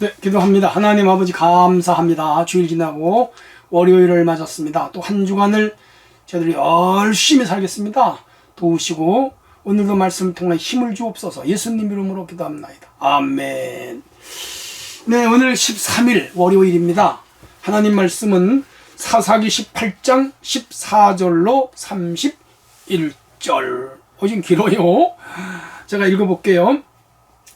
네, 기도합니다. 하나님 아버지 감사합니다. 주일 지나고 월요일을 맞았습니다. 또 한 주간을 저희들이 열심히 살겠습니다. 도우시고 오늘도 말씀을 통해 힘을 주옵소서. 예수님 이름으로 기도합나이다. 아멘. 네, 오늘 13일 월요일입니다. 하나님 말씀은 사사기 18장 14절로 31절. 좀 길어요. 제가 읽어볼게요.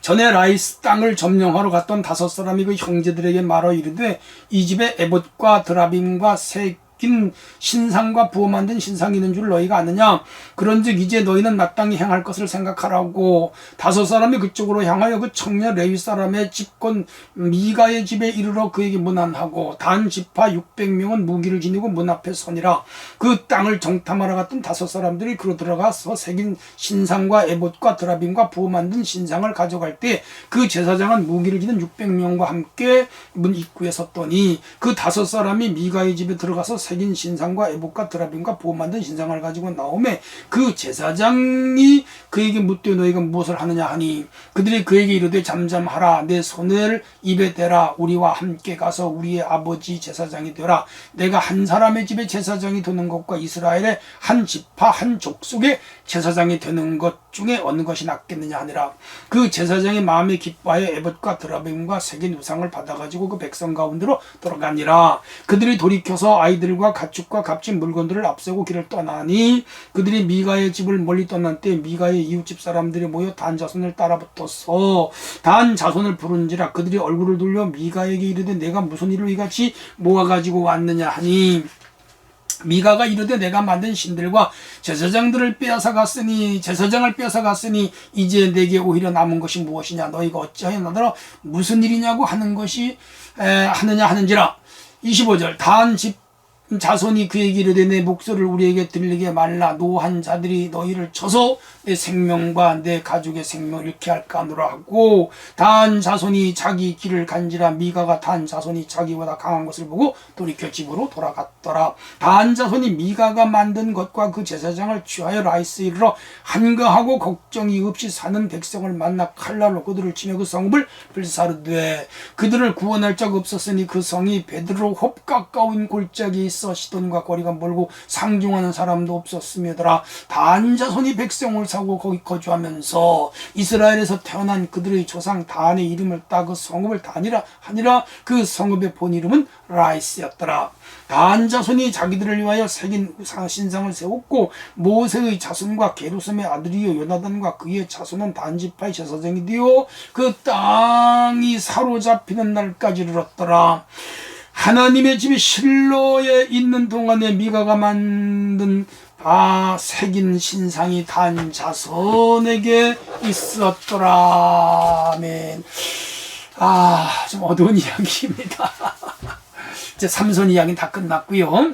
전에 라이스 땅을 점령하러 갔던 5사람이 그 형제들에게 말하 이르되 이 집에 에봇과 드라빔과 새긴 신상과 부어 만든 신상이 있는 줄 너희가 아느냐. 그런즉 이제 너희는 마땅히 행할 것을 생각하라고. 5사람이 그쪽으로 향하여 그 청년 레위 사람의 집권 미가의 집에 이르러 그에게 문안하고 단 지파 600명은 무기를 지니고 문 앞에 서니라. 그 땅을 정탐하러 갔던 5사람들이 그로 들어가서 새긴 신상과 에봇과 드라빔과 부어 만든 신상을 가져갈 때 그 제사장은 무기를 지닌 600명과 함께 문 입구에 섰더니 그 5사람이 미가의 집에 들어가서 새긴 신상과 에봇과 드라빔과 부어 만든 신상을 가지고 나오매 그 제사장이 그에게 묻되 너희가 무엇을 하느냐 하니 그들이 그에게 이르되 잠잠하라. 내 손을 입에 대라. 우리와 함께 가서 우리의 아버지 제사장이 되라. 내가 한 사람의 집에 제사장이 되는 것과 이스라엘의 한 지파 한 족속의 제사장이 되는 것 중에 어느 것이 낫겠느냐 하니라. 그 제사장이 마음에 기뻐하여 에봇과 드라빔과 새긴 우상을 받아가지고 그 백성 가운데로 돌아가니라. 그들이 돌이켜서 아이들과 가축과 값진 물건들을 앞세고 길을 떠나니 그들이 미가의 집을 멀리 떠난 때 미가의 이웃집 사람들이 모여 단 자손을 따라붙어서 단 자손을 부른지라. 그들이 얼굴을 돌려 미가에게 이르되 내가 무슨 일을 이같이 모아가지고 왔느냐 하니 미가가 이르되 내가 만든 신들과 제사장을 빼앗아 갔으니 이제 내게 오히려 남은 것이 무엇이냐. 너희가 어찌하여 나더러 무슨 일이냐고 하느냐 하는지라. 25절 단 집 자손이 그에게 이르되 내 목소리를 우리에게 들리게 말라. 노한 자들이 너희를 쳐서 내 생명과 내 가족의 생명을 잃게 할까 하노라 하고 단 자손이 자기 길을 간지라. 미가가 단 자손이 자기보다 강한 것을 보고 돌이켜 집으로 돌아갔더라. 단 자손이 미가가 만든 것과 그 제사장을 취하여 라이스에 이르러 한가하고 걱정이 없이 사는 백성을 만나 칼날로 그들을 치며 그 성읍을 불사르되 그들을 구원할 자가 없었으니 그 성이 베드로 홉 가까운 골짜기에 있어 시돈과 거리가 멀고 상종하는 사람도 없었으며더라. 단 자손이 백성을 사고 거기 거주하면서 이스라엘에서 태어난 그들의 조상 단의 이름을 따 그 성읍을 단이라 하니라. 그 성읍의 본 이름은 라이스였더라. 단 자손이 자기들을 위하여 새긴 신상을 세웠고 모세의 자손과 게르솜의 아들이요 요나단과 그의 자손은 단 지파의 제사장이 되어 그 땅이 사로잡히는 날까지 이르렀더라. 하나님의 집이 실로에 있는 동안에 미가가 만든 새긴 신상이 단 자손에게 있었더라. 아멘. 좀 어두운 이야기입니다. 이제 삼손 이야기는 다 끝났고요.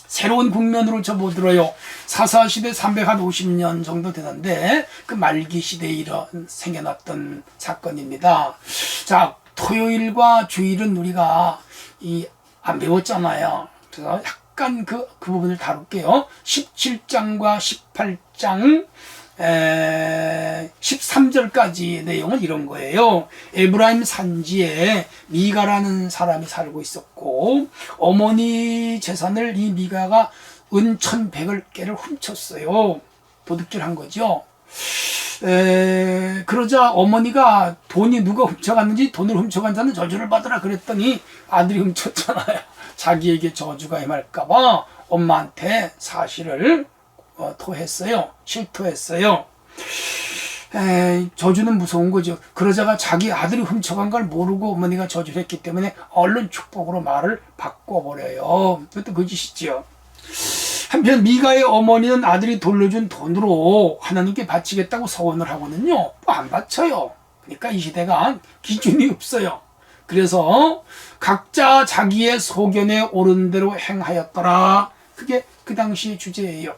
새로운 국면으로 접어들어요. 사사시대 350년 정도 되는데 그 말기 시대에 생겨났던 사건입니다. 자, 토요일과 주일은 우리가 안 배웠잖아요. 그래서 약간 그 부분을 다룰게요. 17장과 18장 13절까지 내용은 이런 거예요. 에브라임 산지에 미가라는 사람이 살고 있었고 어머니 재산을 이 미가가 은 1,100개를 훔쳤어요. 도둑질한 거죠. 그러자 어머니가 돈이 누가 훔쳐갔는지 돈을 훔쳐간 자는 저주를 받으라 그랬더니 아들이 훔쳤잖아요. 자기에게 저주가 임할까봐 엄마한테 사실을 토했어요. 실토했어요. 저주는 무서운 거죠. 그러자가 자기 아들이 훔쳐간 걸 모르고 어머니가 저주를 했기 때문에 얼른 축복으로 말을 바꿔버려요. 그것도 거짓이죠. 한편 미가의 어머니는 아들이 돌려준 돈으로 하나님께 바치겠다고 서원을 하거든요. 안 바쳐요. 그러니까 이 시대가 기준이 없어요. 그래서 각자 자기의 소견에 오른 대로 행하였더라. 그게 그 당시의 주제예요.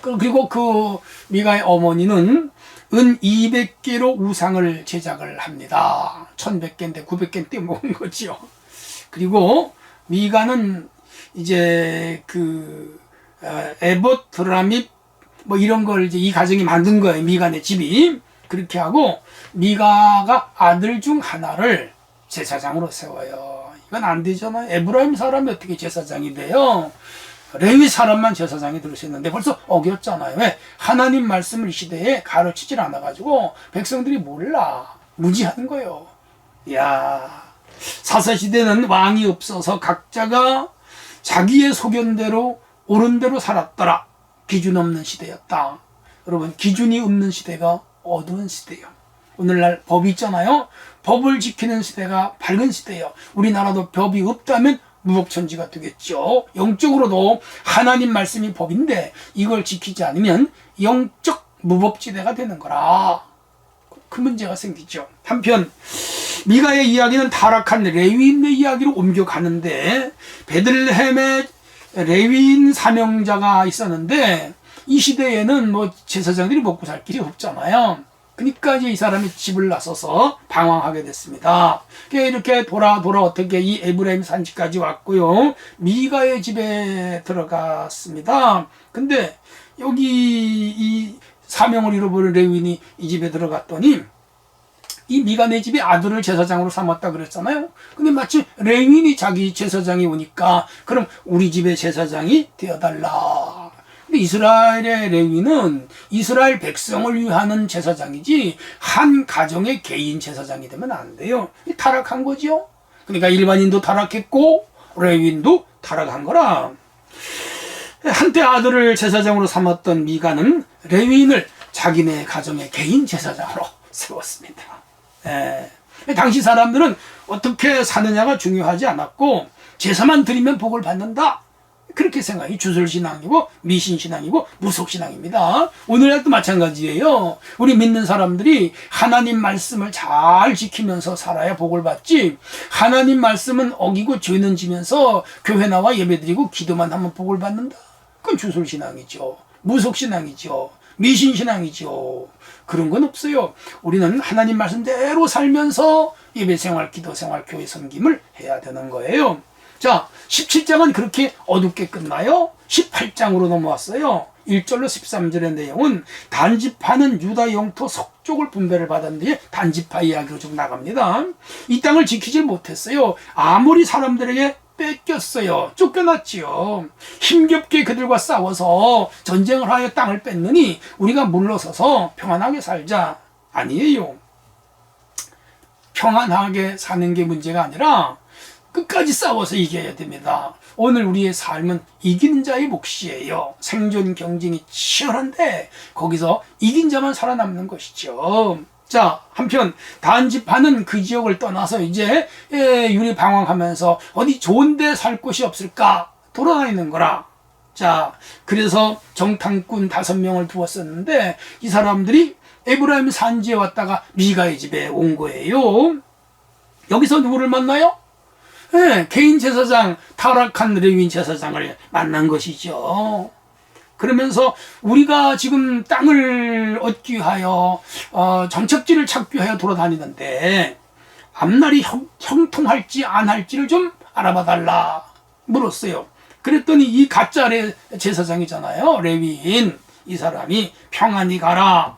그리고 그 미가의 어머니는 은 200개로 우상을 제작을 합니다. 1100개인데 900개 먹은 거죠. 그리고 미가는 이제 에봇 드라밋 이런 걸 이제 이 가정이 만든 거예요. 미간의 집이. 그렇게 하고 미가가 아들 중 하나를 제사장으로 세워요. 이건 안 되잖아요. 에브라임 사람이 어떻게 제사장이 돼요? 레위 사람만 제사장이 될 수 있는데 벌써 어겼잖아요. 왜? 하나님 말씀을 이 시대에 가르치질 않아가지고 백성들이 몰라. 무지한 거예요. 이야, 사사시대는 왕이 없어서 각자가 자기의 소견대로 옳은 대로 살았더라. 기준 없는 시대였다. 여러분, 기준이 없는 시대가 어두운 시대예요. 오늘날 법이 있잖아요. 법을 지키는 시대가 밝은 시대예요. 우리나라도 법이 없다면 무법천지가 되겠죠. 영적으로도 하나님 말씀이 법인데 이걸 지키지 않으면 영적 무법지대가 되는 거라. 큰 문제가 생기죠. 한편 미가의 이야기는 타락한 레위인의 이야기로 옮겨가는데, 베들레헴에 레위인 사명자가 있었는데 이 시대에는 뭐 제사장들이 먹고 살 길이 없잖아요. 그러니까 이제 이 사람이 집을 나서서 방황하게 됐습니다. 이렇게 돌아 어떻게 이 에브라임 산지까지 왔고요. 미가의 집에 들어갔습니다. 근데 여기 이 사명을 잃어버린 레위인이 이 집에 들어갔더니 이 미가네 집이 아들을 제사장으로 삼았다 그랬잖아요. 근데 마치 레위인이 자기 제사장이 오니까 그럼 우리 집의 제사장이 되어달라. 근데 이스라엘의 레위는 이스라엘 백성을 위하는 제사장이지 한 가정의 개인 제사장이 되면 안 돼요. 타락한 거죠. 그러니까 일반인도 타락했고 레위인도 타락한 거라. 한때 아들을 제사장으로 삼았던 미가는 레위인을 자기네 가정의 개인 제사장으로 세웠습니다. 당시 사람들은 어떻게 사느냐가 중요하지 않았고 제사만 드리면 복을 받는다. 그렇게 생각이 주술신앙이고 미신신앙이고 무속신앙입니다. 오늘날도 마찬가지예요. 우리 믿는 사람들이 하나님 말씀을 잘 지키면서 살아야 복을 받지, 하나님 말씀은 어기고 죄는 지면서 교회 나와 예배드리고 기도만 하면 복을 받는다. 그건 주술신앙이죠. 무속신앙이죠. 미신신앙이죠. 그런 건 없어요. 우리는 하나님 말씀대로 살면서 예배생활, 기도생활, 교회 섬김을 해야 되는 거예요. 자, 17장은 그렇게 어둡게 끝나요. 18장으로 넘어왔어요. 1절로 13절의 내용은 단지파는 유다 영토 서쪽을 분배를 받은 뒤에 단지파 이야기로 좀 나갑니다. 이 땅을 지키질 못했어요. 아무리 사람들에게 뺏겼어요. 쫓겨났지요. 힘겹게 그들과 싸워서 전쟁을 하여 땅을 뺐느니 우리가 물러서서 평안하게 살자. 아니에요. 평안하게 사는 게 문제가 아니라 끝까지 싸워서 이겨야 됩니다. 오늘 우리의 삶은 이기는 자의 몫이에요. 생존 경쟁이 치열한데 거기서 이긴 자만 살아남는 것이죠. 자, 한편 단지파는 그 지역을 떠나서 이제 유리 방황하면서 어디 좋은 데 살 곳이 없을까 돌아다니는 거라. 자, 그래서 정탐꾼 5명을 두었었는데 이 사람들이 에브라임 산지에 왔다가 미가의 집에 온 거예요. 여기서 누구를 만나요? 개인 제사장, 타락한 레위인 제사장을 만난 것이죠. 그러면서 우리가 지금 땅을 얻기 위하여 정착지를 찾기 위하여 돌아다니는데 앞날이 형통할지 안 할지를 좀 알아봐 달라 물었어요. 그랬더니 이 가짜 제사장이잖아요. 레위인 이 사람이 평안히 가라,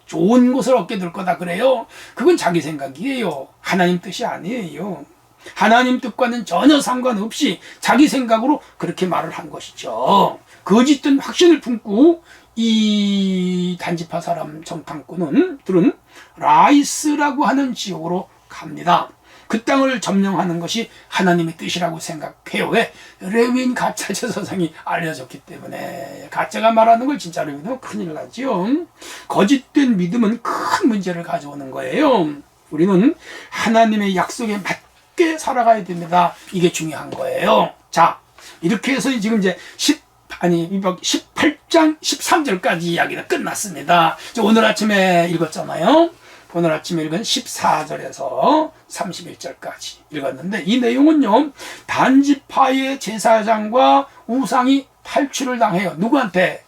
좋은 곳을 얻게 될 거다 그래요. 그건 자기 생각이에요. 하나님 뜻이 아니에요. 하나님 뜻과는 전혀 상관없이 자기 생각으로 그렇게 말을 한 것이죠. 거짓된 확신을 품고 이 단지파 사람 정탐꾼들은 라이스라고 하는 지역으로 갑니다. 그 땅을 점령하는 것이 하나님의 뜻이라고 생각해요. 왜? 레위인 가짜 제사장이 알려졌기 때문에. 가짜가 말하는 걸 진짜로 믿으면 큰일 나죠. 거짓된 믿음은 큰 문제를 가져오는 거예요. 우리는 하나님의 약속에 맞게 살아가야 됩니다. 이게 중요한 거예요. 자, 이렇게 해서 지금 이제 18장 13절까지 이야기가 끝났습니다. 오늘 아침에 읽었잖아요. 오늘 아침에 읽은 14절에서 31절까지 읽었는데 이 내용은요, 단지파의 제사장과 우상이 탈취를 당해요. 누구한테?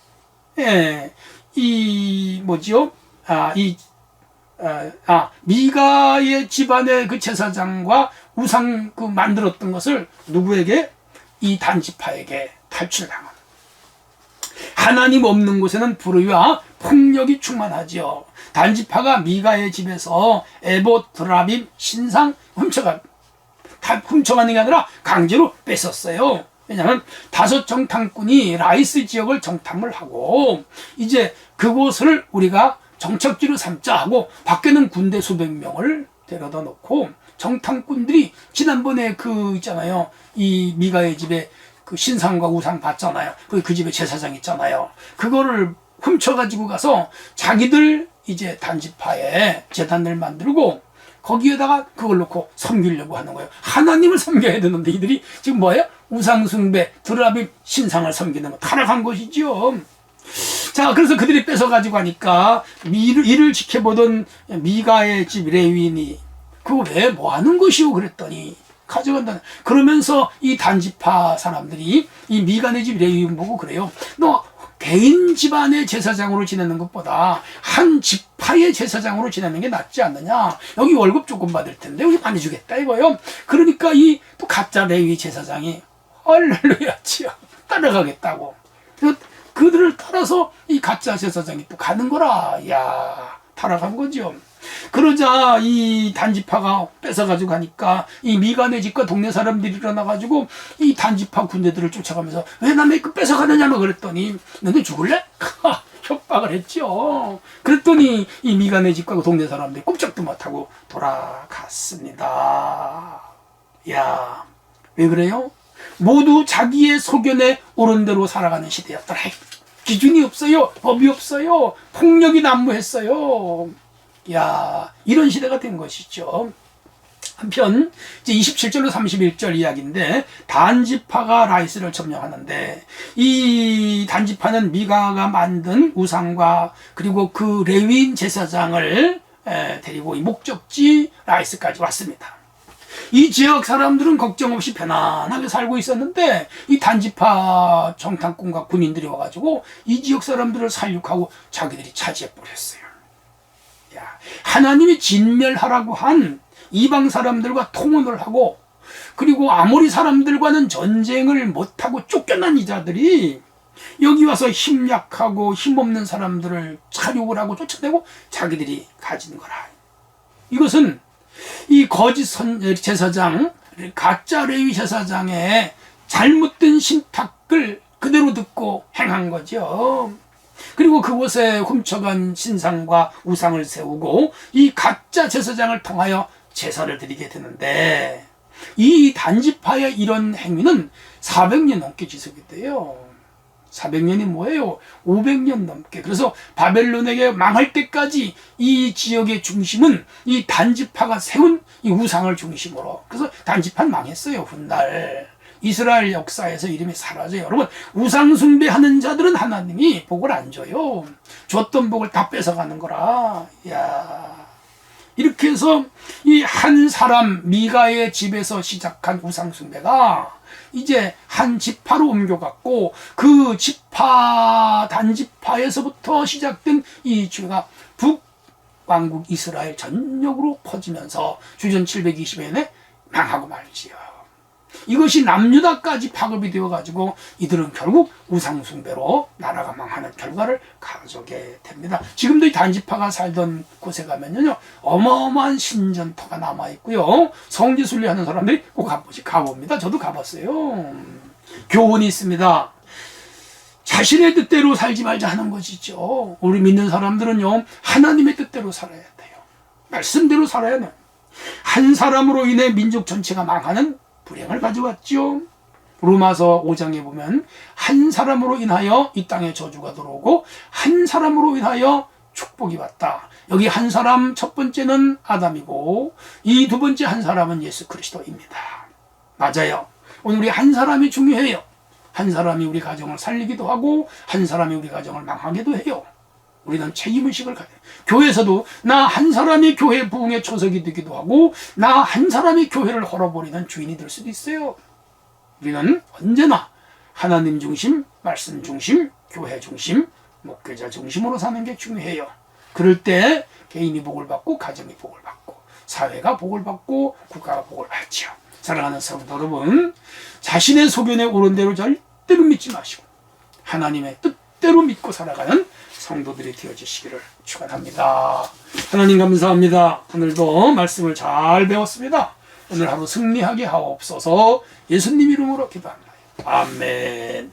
미가의 집안의 그 제사장과 우상 그 만들었던 것을 누구에게? 이 단지파에게 탈취를 당합니다. 하나님 없는 곳에는 불의와 폭력이 충만하지요. 단지파가 미가의 집에서 에봇, 드라빔, 신상 훔쳐가는 게 아니라 강제로 뺏었어요. 왜냐하면 다섯 정탐꾼이 라이스 지역을 정탐을 하고 이제 그곳을 우리가 정착지로 삼자 하고 밖에는 군대 수백 명을 데려다 놓고 정탐꾼들이 지난번에 그 있잖아요. 이 미가의 집에 그 신상과 우상 봤잖아요. 그 집에 제사장 있잖아요. 그거를 훔쳐가지고 가서 자기들 이제 단지파에 제단을 만들고 거기에다가 그걸 놓고 섬기려고 하는 거예요. 하나님을 섬겨야 되는데 이들이 지금 뭐예요? 우상숭배, 드라빔, 신상을 섬기는 거 타락한 것이죠. 자, 그래서 그들이 뺏어가지고 하니까 이를 지켜보던 미가의 집 레위인이 그거 왜 뭐 하는 것이오? 그랬더니 가져간다. 그러면서 이 단지파 사람들이 이 미가네 집 레위인 보고 그래요. 너 개인 집안의 제사장으로 지내는 것보다 한 지파의 제사장으로 지내는 게 낫지 않느냐. 여기 월급 조금 받을 텐데 여기 많이 주겠다 이거요. 그러니까 이 또 가짜 레위 제사장이 할렐루야지요. 따라가겠다고. 그들을 따라서 이 가짜 제사장이 또 가는 거라. 야, 타락한 거죠. 그러자 이 단지파가 뺏어가지고 가니까 이 미가네 집과 동네 사람들이 일어나가지고 이 단지파 군대들을 쫓아가면서 왜 남의 그 뺏어가느냐 그랬더니 너네 죽을래? 협박을 했죠. 그랬더니 이 미가네 집과 그 동네 사람들이 꼼짝도 못하고 돌아갔습니다. 야, 왜 그래요? 모두 자기의 소견에 옳은 대로 살아가는 시대였더라. 기준이 없어요. 법이 없어요. 폭력이 난무했어요. 야, 이런 시대가 된 것이죠. 한편 이제 27절로 31절 이야기인데 단지파가 라이스를 점령하는데 이 단지파는 미가가 만든 우상과 그리고 그 레위인 제사장을 데리고 이 목적지 라이스까지 왔습니다. 이 지역 사람들은 걱정 없이 편안하게 살고 있었는데 이 단지파 정탐꾼과 군인들이 와가지고 이 지역 사람들을 살육하고 자기들이 차지해버렸어요. 야, 하나님이 진멸하라고 한 이방 사람들과 통혼을 하고 그리고 아모리 사람들과는 전쟁을 못하고 쫓겨난 이자들이 여기 와서 힘약하고 힘없는 사람들을 차륙을 하고 쫓아내고 자기들이 가진 거라. 이것은 이 거짓 제사장, 가짜 레위 제사장의 잘못된 신탁을 그대로 듣고 행한 거죠. 그리고 그곳에 훔쳐간 신상과 우상을 세우고 이 가짜 제사장을 통하여 제사를 드리게 되는데 이 단지파의 이런 행위는 400년 넘게 지속이 돼요. 400년이 뭐예요? 500년 넘게. 그래서 바벨론에게 망할 때까지 이 지역의 중심은 이 단지파가 세운 이 우상을 중심으로. 그래서 단지파는 망했어요. 훗날. 이스라엘 역사에서 이름이 사라져요. 여러분, 우상 숭배하는 자들은 하나님이 복을 안 줘요. 줬던 복을 다 뺏어가는 거라. 야, 이렇게 해서 이 한 사람 미가의 집에서 시작한 우상 숭배가 이제 한 지파로 옮겨갔고 그 지파 단지파에서부터 시작된 이 죄가 북왕국 이스라엘 전역으로 퍼지면서 주전 720여 년에 망하고 말지요. 이것이 남유다까지 파급이 되어가지고 이들은 결국 우상숭배로 나라가 망하는 결과를 가져게 됩니다. 지금도 이 단지파가 살던 곳에 가면요 어마어마한 신전터가 남아있고요 성지순례하는 사람들이 꼭 가봅니다. 저도 가봤어요. 교훈이 있습니다. 자신의 뜻대로 살지 말자 하는 것이죠. 우리 믿는 사람들은요 하나님의 뜻대로 살아야 돼요. 말씀대로 살아야 돼요. 한 사람으로 인해 민족 전체가 망하는 불행을 가져왔죠. 로마서 5장에 보면 한 사람으로 인하여 이 땅에 저주가 들어오고 한 사람으로 인하여 축복이 왔다. 여기 한 사람 첫 번째는 아담이고 이 두 번째 한 사람은 예수 그리스도입니다. 맞아요. 오늘 우리 한 사람이 중요해요. 한 사람이 우리 가정을 살리기도 하고 한 사람이 우리 가정을 망하기도 해요. 우리는 책임의식을 가져요. 교회에서도 나 한 사람이 교회 부흥의 초석이 되기도 하고 나 한 사람이 교회를 헐어버리는 주인이 될 수도 있어요. 우리는 언제나 하나님 중심, 말씀 중심, 교회 중심, 목회자 중심으로 사는 게 중요해요. 그럴 때 개인이 복을 받고 가정이 복을 받고 사회가 복을 받고 국가가 복을 받지요. 사랑하는 성도 여러분, 자신의 소견에 옳은 대로 절대로 믿지 마시고 하나님의 뜻 뜻대로 믿고 살아가는 성도들이 되어주시기를 축원합니다. 하나님 감사합니다. 오늘도 말씀을 잘 배웠습니다. 오늘 하루 승리하게 하옵소서. 예수님 이름으로 기도합니다. 아멘.